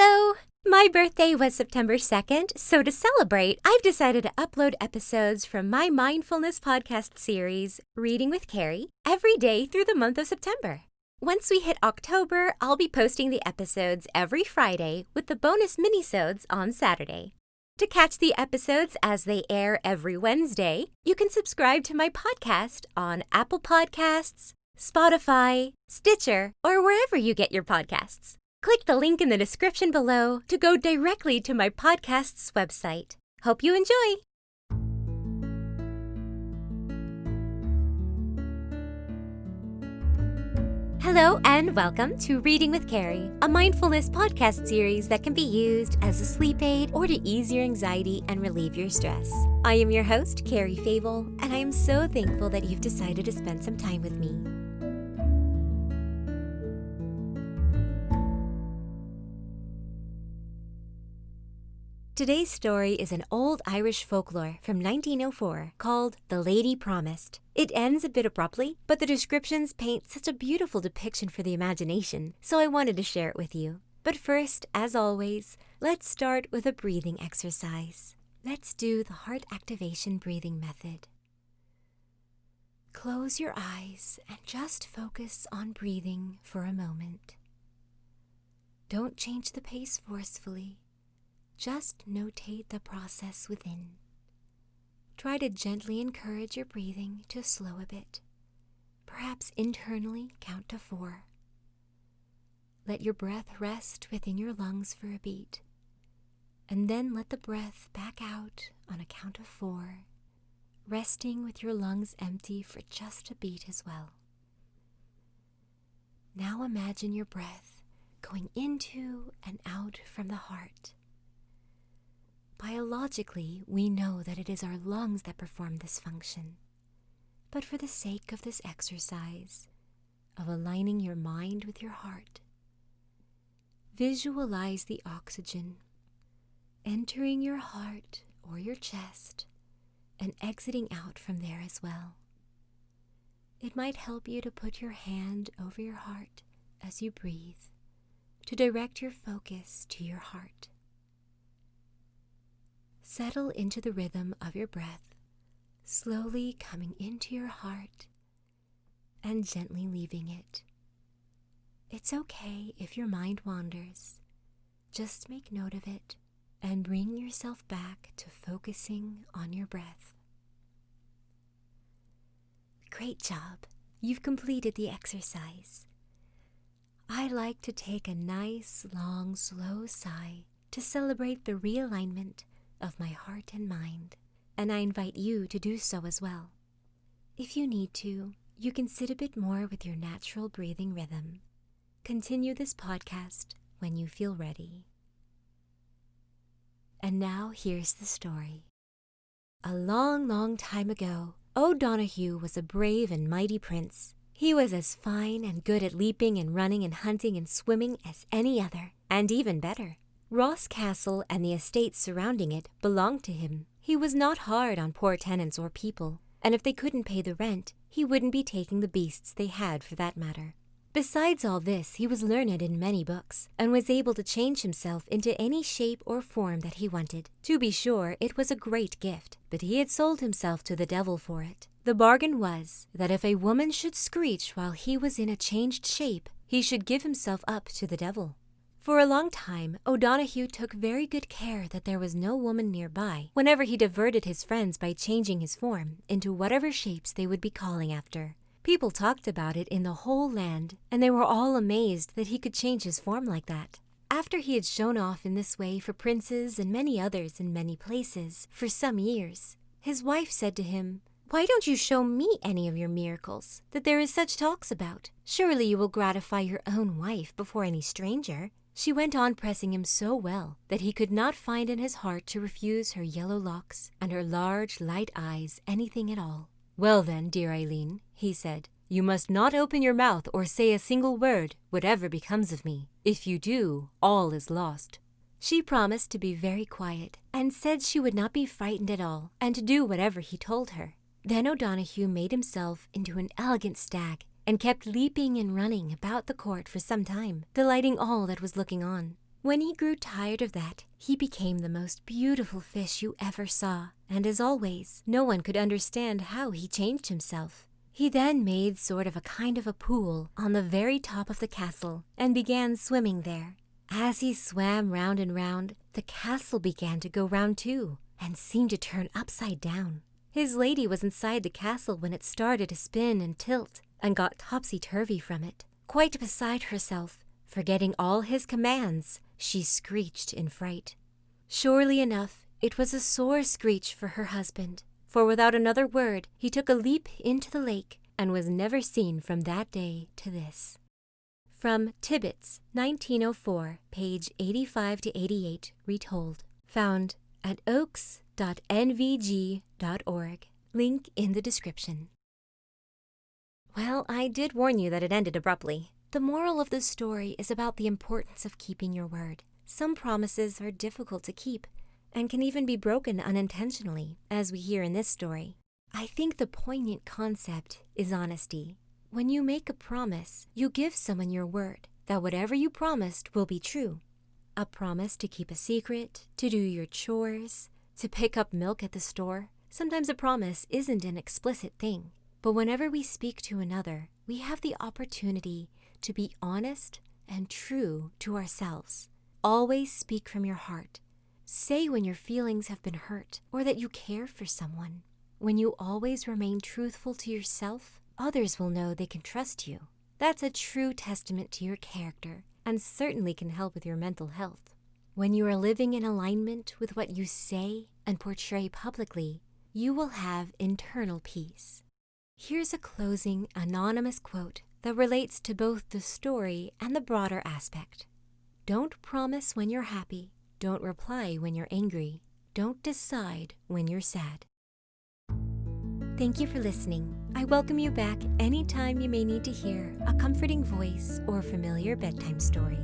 Hello! My birthday was September 2nd, so to celebrate, I've decided to upload episodes from my Mindfulness Podcast series, Reading with Cari, every day through the month of September. Once we hit October, I'll be posting the episodes every Friday with the bonus minisodes on Saturday. To catch the episodes as they air every Wednesday, you can subscribe to my podcast on Apple Podcasts, Spotify, Stitcher, or wherever you get your podcasts. Click the link in the description below to go directly to my podcast's website. Hope you enjoy! Hello and welcome to Reading with Cari, a mindfulness podcast series that can be used as a sleep aid or to ease your anxiety and relieve your stress. I am your host, Cari Favole, and I am so thankful that you've decided to spend some time with me. Today's story is an old Irish folklore from 1904 called The Lady Promised. It ends a bit abruptly, but the descriptions paint such a beautiful depiction for the imagination, so I wanted to share it with you. But first, as always, let's start with a breathing exercise. Let's do the heart activation breathing method. Close your eyes and just focus on breathing for a moment. Don't change the pace forcefully. Just notate the process within. Try to gently encourage your breathing to slow a bit. Perhaps internally count to 4. Let your breath rest within your lungs for a beat, and then let the breath back out on a count of 4, resting with your lungs empty for just a beat as well. Now imagine your breath going into and out from the heart. Biologically, we know that it is our lungs that perform this function. But for the sake of this exercise, of aligning your mind with your heart, visualize the oxygen entering your heart or your chest and exiting out from there as well. It might help you to put your hand over your heart as you breathe, to direct your focus to your heart. Settle into the rhythm of your breath, slowly coming into your heart and gently leaving it. It's okay if your mind wanders. Just make note of it and bring yourself back to focusing on your breath. Great job! You've completed the exercise. I like to take a nice, long, slow sigh to celebrate the realignment of my heart and mind, and I invite you to do so as well. If you need to, you can sit a bit more with your natural breathing rhythm. Continue this podcast when you feel ready. And now here's the story. A long, long time ago, O'Donoghue was a brave and mighty prince. He was as fine and good at leaping and running and hunting and swimming as any other, and even better. Ross Castle and the estates surrounding it belonged to him. He was not hard on poor tenants or people, and if they couldn't pay the rent, he wouldn't be taking the beasts they had for that matter. Besides all this, he was learned in many books, and was able to change himself into any shape or form that he wanted. To be sure, it was a great gift, but he had sold himself to the devil for it. The bargain was that if a woman should screech while he was in a changed shape, he should give himself up to the devil. For a long time, O'Donoghue took very good care that there was no woman nearby whenever he diverted his friends by changing his form into whatever shapes they would be calling after. People talked about it in the whole land, and they were all amazed that he could change his form like that. After he had shown off in this way for princes and many others in many places for some years, his wife said to him, "Why don't you show me any of your miracles that there is such talks about? Surely you will gratify your own wife before any stranger." She went on pressing him so well that he could not find in his heart to refuse her yellow locks and her large, light eyes anything at all. "Well then, dear Eileen," he said, "you must not open your mouth or say a single word, whatever becomes of me. If you do, all is lost." She promised to be very quiet, and said she would not be frightened at all, and to do whatever he told her. Then O'Donoghue made himself into an elegant stag, and kept leaping and running about the court for some time, delighting all that was looking on. When he grew tired of that, he became the most beautiful fish you ever saw, and as always, no one could understand how he changed himself. He then made sort of a kind of a pool on the very top of the castle and began swimming there. As he swam round and round, the castle began to go round too and seemed to turn upside down. His lady was inside the castle when it started to spin and tilt and got topsy-turvy from it. Quite beside herself, forgetting all his commands, she screeched in fright. Surely enough, it was a sore screech for her husband, for without another word, he took a leap into the lake and was never seen from that day to this. From Tibbets, 1904, page 85 to 88, retold. Found at oaks.nvg.org. Link in the description. Well, I did warn you that it ended abruptly. The moral of this story is about the importance of keeping your word. Some promises are difficult to keep and can even be broken unintentionally, as we hear in this story. I think the poignant concept is honesty. When you make a promise, you give someone your word that whatever you promised will be true. A promise to keep a secret, to do your chores, to pick up milk at the store. Sometimes a promise isn't an explicit thing, but whenever we speak to another, we have the opportunity to be honest and true to ourselves. Always speak from your heart. Say when your feelings have been hurt or that you care for someone. When you always remain truthful to yourself, others will know they can trust you. That's a true testament to your character and certainly can help with your mental health. When you are living in alignment with what you say and portray publicly, you will have internal peace. Here's a closing anonymous quote that relates to both the story and the broader aspect. Don't promise when you're happy. Don't reply when you're angry. Don't decide when you're sad. Thank you for listening. I welcome you back anytime you may need to hear a comforting voice or familiar bedtime story.